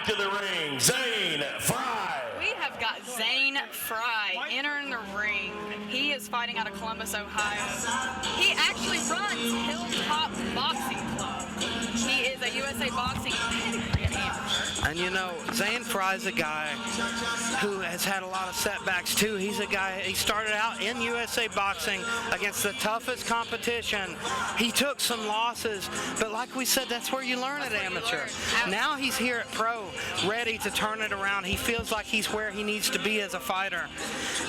to the ring, Zane Fry. We have got Zane Fry entering the ring. He is fighting out of Columbus, Ohio. He actually runs Hilltop Boxing Club. He is a USA Boxing pedigree amateur. And you know, Zane Fry's a guy who has had a lot of setbacks too. He's a guy, he started out in USA Boxing against the toughest competition. He took some losses, but like we said, that's where you learn at amateur. Now he's here at pro, ready to turn it around. He feels like he's where he needs to be as a fighter.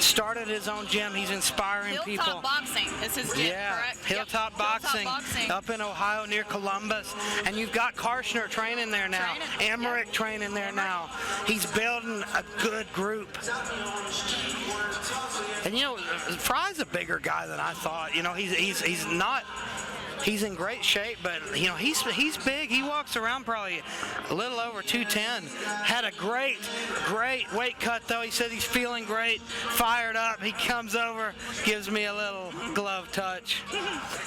Started his own gym. He's inspiring people. Hilltop Boxing is his gym, correct? Hilltop, yep. Boxing, Hilltop Boxing up in Ohio near Columbus. And you've got Karshner training there now. Emmerich training there now. He's building a good group. And you know, Fry's a bigger guy than I thought. You know, he's not. He's in great shape, but you know he's big. He walks around probably a little over 210. Had a great weight cut though. He said he's feeling great, fired up. He comes over, gives me a little glove touch.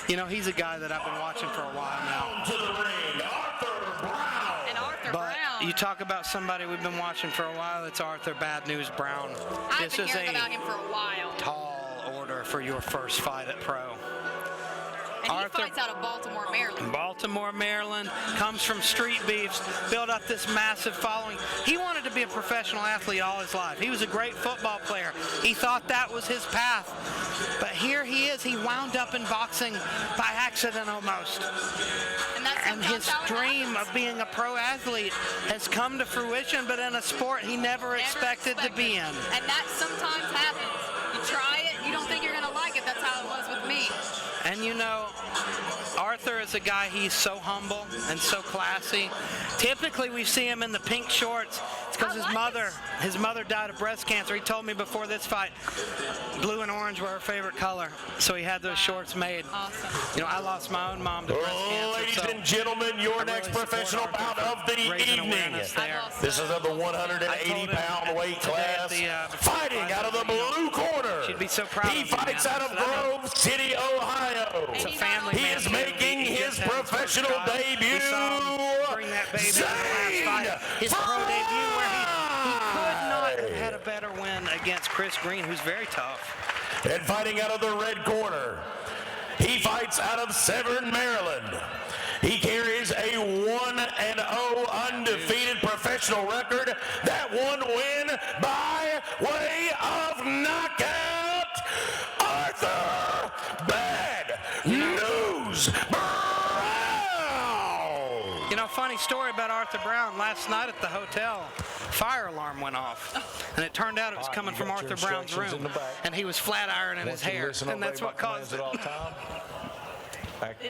You know, he's a guy that I've been watching for a while now. To the ring, Arthur Brown. And Arthur But Brown. you talk about somebody we've been watching for a while. It's Arthur Bad News Brown. I've been hearing about him for a while. Tall order for your first fight at pro. And Arthur, he fights out of Baltimore, Maryland. Baltimore, Maryland, comes from street beefs, built up this massive following. He wanted to be a professional athlete all his life. He was a great football player. He thought that was his path. But here he is. He wound up in boxing by accident almost. And his dream of being a pro athlete has come to fruition, but in a sport he never expected to be in. And that sometimes happens. You try it, you don't think you're going to like it. That's how it was with me. And you know, Arthur is a guy, he's so humble and so classy. Typically we see him in the pink shorts. It's because his mother died of breast cancer. He told me before this fight, blue and orange were her favorite color. So he had those shorts made. Awesome. You know, I lost my own mom to breast cancer. Ladies and gentlemen, your next professional bout of the evening. This is of the 180-pound weight class. Fighting out of the blue corner. She'd be so proud He of me, fights out of Grove City, Ohio. It's a family He is making his professional debut. Bring that baby in the last fight. His pro debut where he could not have had a better win against Chris Green, who's very tough. And fighting out of the red corner, he fights out of Severn, Maryland. He carries a 1-0 undefeated professional record. That one win by way of knockout, Arthur Bad News Brown. You know, funny story about Arthur Brown. Last night at the hotel, fire alarm went off. And it turned out it was coming from Arthur Brown's room. And he was flat ironing his hair. And that's what caused it.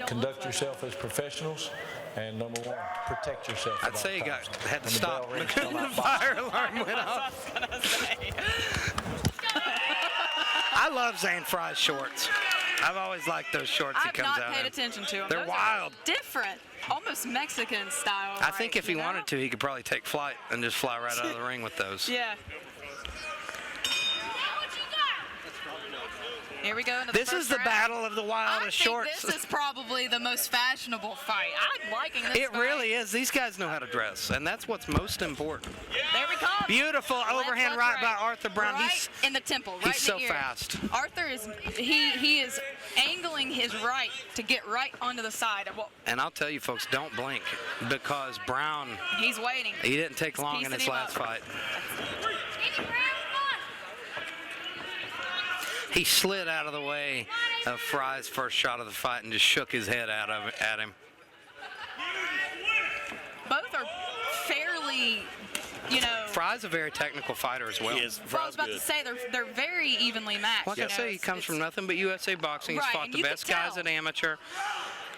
Conduct yourself as professionals, and number one, protect yourself. I'd say you had to stop because the fire alarm went off. I love Zane Fry's shorts. I've always liked those shorts he comes out in. I've not paid attention to them. They're wild. Different, almost Mexican style. I think if he wanted to, he could probably take flight and just fly right out of the ring with those. Yeah. Here we go. This is the battle of the wildest shorts. This is probably the most fashionable fight. I'm liking this. It really is. These guys know how to dress, and that's what's most important. There we come. Beautiful overhand right by Arthur Brown. Right He's in the temple. Right he's in the so ear. fast. Arthur is he is angling his right to get right onto the side. And I'll tell you, folks, don't blink because Brown. He's waiting. He didn't take long in his last fight. He slid out of the way of Fry's first shot of the fight and just shook his head at him. Both are fairly, you know. Fry's a very technical fighter as well. He is. I was about to say they're very evenly matched. Like I say, he comes from nothing but USA Boxing. He's fought the best guys at amateur.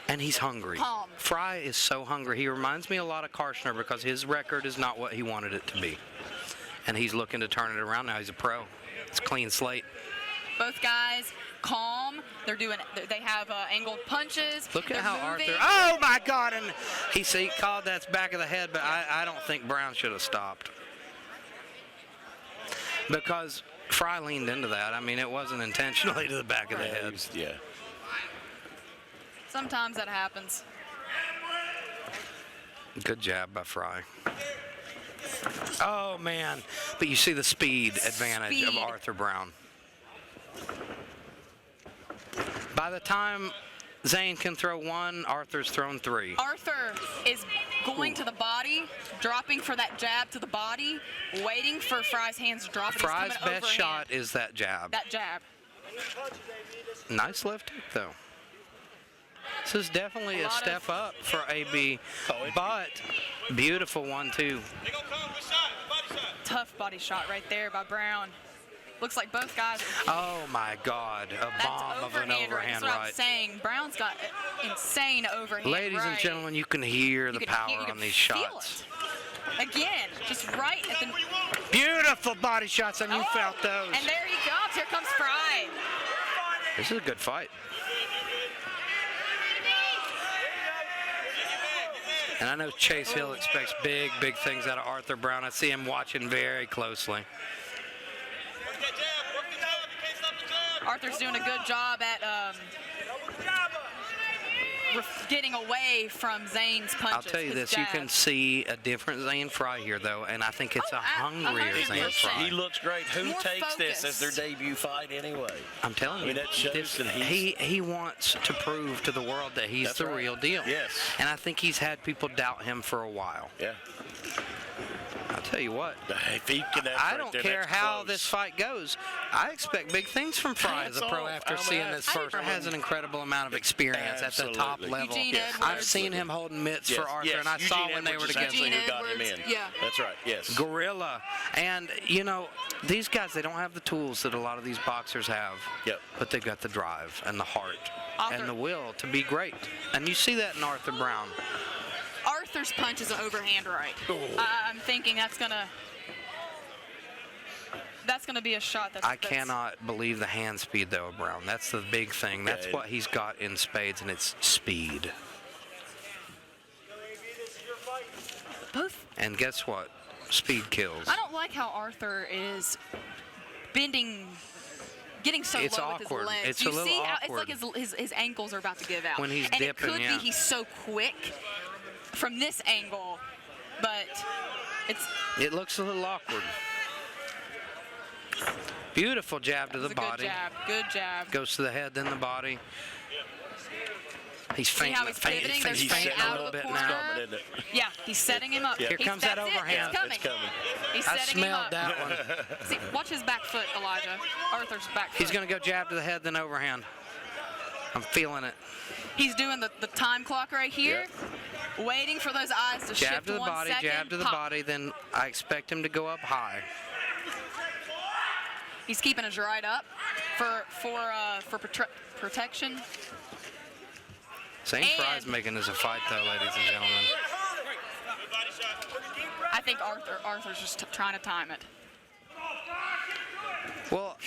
And he's hungry. Calm. Fry is so hungry. He reminds me a lot of Karshner because his record is not what he wanted it to be. And he's looking to turn it around now. He's a pro. It's a clean slate. Both guys calm. They have angled punches. Look at how moving. Arthur. Oh my God! And he called that's back of the head, but I don't think Brown should have stopped because Fry leaned into that. I mean, it wasn't intentionally to the back of the head. Yeah. Sometimes that happens. Good jab by Fry. Oh, man. But you see the speed advantage of Speed. Arthur Brown. By the time Zane can throw one, Arthur's thrown three. Arthur is going to the body, dropping for that jab to the body, waiting for Fry's hands to drop. And he's Fry's coming best overhand. shot is that jab. That jab. Nice left hook, though. This is definitely a step up for AB, but beautiful 1-2. Tough body shot right there by Brown. Looks like both guys. Oh my God, a That's bomb of an overhand right. overhand That's what I'm right. saying. Brown's got insane overhand Ladies and right. gentlemen, you can hear the You power can on these feel shots. it. Again, just right at the. Beautiful body shots, and you felt those. And there he comes. Here comes Fry. This is a good fight. And I know Chase Hill expects big, big things out of Arthur Brown. I see him watching very closely. Arthur's doing a good job at getting away from Zane's punches. I'll tell you his this, you jabs. can see a different Zane Fry here, though, and I think it's a hungrier 100%. Zane Fry. He looks great. Who More takes this as their focused. debut fight anyway? I'm telling I mean, you, that shows this, that he's- he wants to prove to the world that he's That's the right. real deal. Yes. And I think he's had people doubt him for a while. Yeah. I'll tell you what, If he connects I right don't there, care that's how close. this fight goes. I expect big things from Fry as a That's pro all. after I'm seeing at- this first. Arthur has an incredible amount of experience at the top Absolutely. level. Eugene Yes. Edwards. I've seen him holding mitts for Arthur, yes. and I Eugene saw when they were Edwards is together. actually Eugene who got him Edwards, in. yeah. That's right, yes. Gorilla. And, you know, these guys, they don't have the tools that a lot of these boxers have. Yep. But they've got the drive and the heart Arthur- and the will to be great. And you see that in Arthur Brown. Arthur's punch is an overhand right. I'm thinking that's gonna be a shot. I cannot believe the hand speed, though, of Brown. That's the big thing. That's Yeah. what he's got in spades, and it's speed. Both. And guess what? Speed kills. I don't like how Arthur is bending, getting so It's low with awkward. his legs. It's a you little see how awkward. it's like his ankles are about to give out. When he's and dipping, it could yeah. be he's so quick from this angle, but it's It looks a little awkward. Beautiful jab to the a body. good jab. Good jab. Goes to the head, then the body. He's See fainting. how he's pivoting? There's He's feint fainting a out little of the bit corner. now. Coming, isn't it? Yeah, he's setting him up. Here comes that That's it. overhand. It's coming. It's coming. He's I setting him smelled up. that one. See, watch his back foot, Elijah. Arthur's back foot. He's going to go jab to the head, then overhand. I'm feeling it. He's doing the time clock right here, waiting for those eyes to Jab shift to the 1 body, second. jab to the pop. body, then I expect him to go up high. He's keeping his right up for protection. Zane Fry's And- making this a fight, though, ladies and gentlemen. I think Arthur's just trying to time it. Well,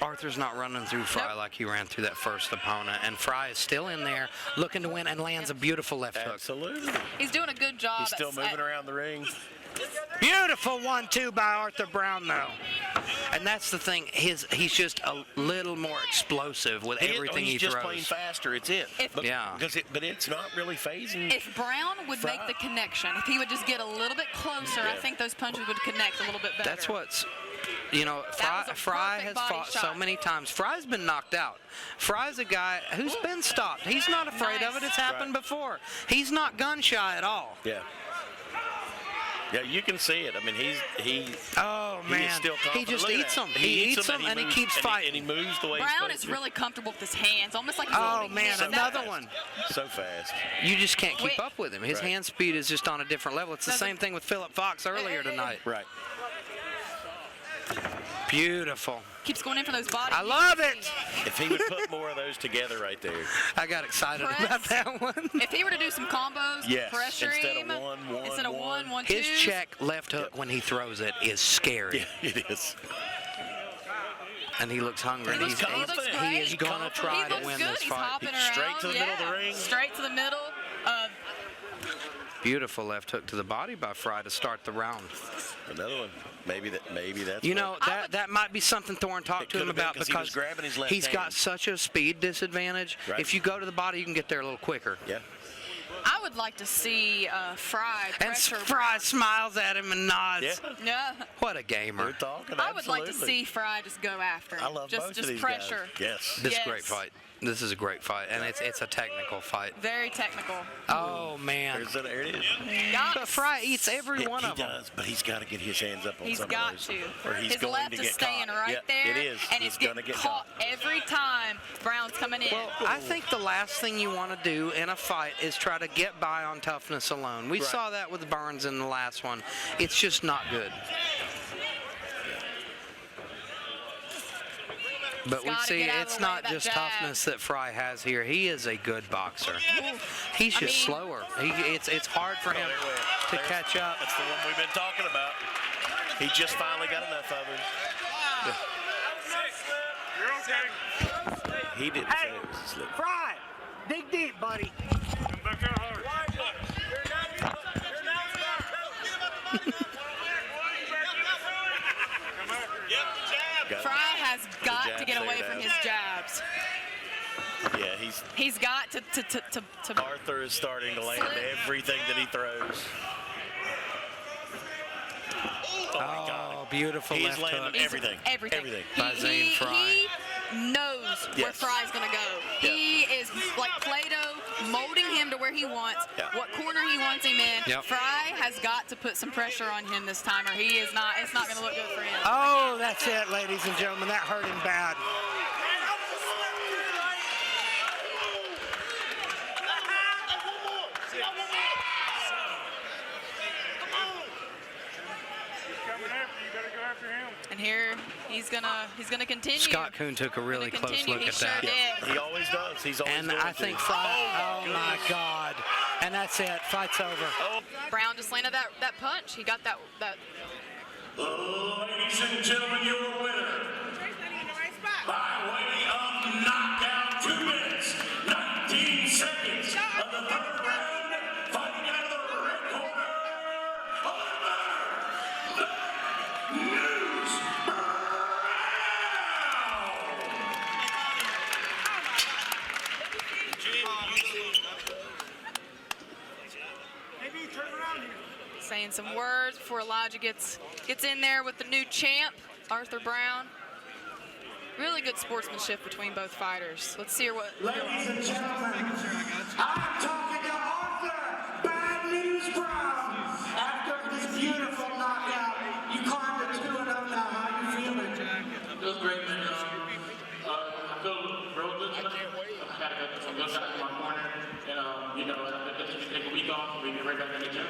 Arthur's not running through Fry Nope. like he ran through that first opponent, and Fry is still in there looking to win and lands a beautiful left hook. Absolutely. He's doing a good job. He's still moving around the ring. Beautiful 1-2 by Arthur Brown, though. And that's the thing. He's just a little more explosive with everything he He's throws. just playing faster. It's it. Yeah. But it's not really phasing. If Brown would make the connection, if he would just get a little bit closer, I think those punches would connect a little bit better. That's what's, you know, That was a Fry perfect has body fought so shot. many times. Fry's been knocked out. Fry's a guy who's been stopped. He's not afraid of it. Nice. It's happened before. He's not gun shy at all. Yeah. Yeah, you can see it. I mean, he Oh, is man. still He confident. just Look at eats that. them. He eats them, and he moves, keeps fighting. And he moves the way Brown he's is supposed really comfortable with his hands, almost like he's Oh, holding man, hands. another one. to. So fast. You just can't keep Quick. up with him. His Right. hand speed is just on a different level. It's the Doesn't- same thing with Philip Fox earlier tonight. Right. Beautiful. Keeps going in for those bodies. I love it. If he would put more of those together right there. I got excited Press. about that one. If he were to do some combos, Yes, pressure instead of him, one, instead of one. one, His two. check left hook when he throws it is scary. Yeah, it is. And he looks hungry. He looks He's- great. he is He going to looks try He to looks win good. this He's fight. hopping around. Straight to the middle of the ring. Straight to the middle of. Beautiful left hook to the body by Fry to start the round. Another one. Maybe that's You what- know, that might be something Thorne talked It to him could've been about 'cause he was because grabbing his left he's got hand. such a speed disadvantage. Right. If you go to the body, you can get there a little quicker. Yeah. I would like to see Fry And pressure. Fry smiles at him and nods. Yeah. Yeah. What a gamer. We're talking. I would like to absolutely. see Fry just go after him. I love just both of these pressure. guys. Yes. This is Yes. a great fight. This is a great fight, and it's a technical fight. Very technical. Oh, man. There it is. But Fry eats every one he of them. does, but he's got to get his hands up on He's some got of those. to. Or he's His going left to is get staying caught. right Yeah, there. it is. And he's it's going to getting get caught every time Brown's coming in. Well, I think the last thing you want to do in a fight is try to get by on toughness alone. We saw that with Burns in the last one. It's just not good. But we see it's not just toughness that Fry has here. He is a good boxer. He's just slower. It's hard for him to catch up. That's the one we've been talking about. He just finally got enough of him. He didn't say it was a slip. Fry, dig deep, buddy. Fry has got to get away from his jabs. Yeah, He's got to Arthur is starting to land everything that he throws. Oh, my God. Beautiful He's left landing hook. everything. Everything. By Zane Fry. He knows where Fry's going to go. Yeah. He is like Play-Doh, molding him to where he wants, what corner he wants him in. Yep. Fry has got to put some pressure on him this time, or it's not going to look good for him. Oh, that's it, ladies and gentlemen. That hurt him bad. And here he's gonna continue. Scott Kuhn took a really close look at that. He always does. He's always And going I to. think Fry, oh my God. And that's it. Fight's over. Brown just landed that punch. He got that. Ladies and gentlemen, your winner by way of knockout, 2 minutes, 19 seconds of the third round, fighting out of the red corner, the News Saying some words before Elijah gets in there with the new champ, Arthur Brown. Really good sportsmanship between both fighters. Let's see what. Ladies and gentlemen, I'm talking to Arthur Bad News Brown. After this beautiful knockout, you climbed to 2-0 now. How you feeling? Feels great, man. I feel real good. I got some good shots in my corner, and I just take a week off and we get right back in the gym.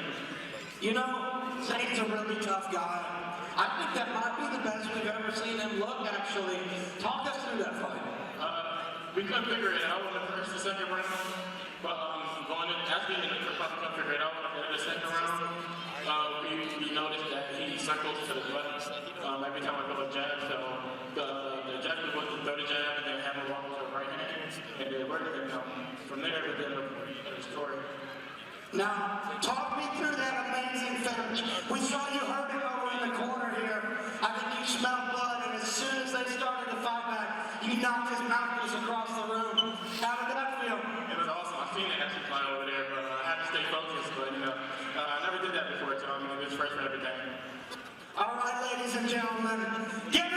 You know, Zane's a really tough guy. I think that might be the best we've ever seen him look, actually. Talk us through that fight. We couldn't figure it out in the first and second round, but going in, after the first round, we couldn't figure it out. In the second round, we noticed that he circles to the left every time I go a jab. So the jab was to throw the jab and then have him walk to the right hand, and it worked. And from there, we did the story. Now, talk me through that amazing finish. We saw you hurt him over in the corner here. I think you smelled blood, and as soon as they started to fight back, you knocked his mouthpiece across the room. How did that feel? It was awesome. I've seen it actually fly over there, but I had to stay focused. But I never did that before, so it was first for everything. All right, ladies and gentlemen, get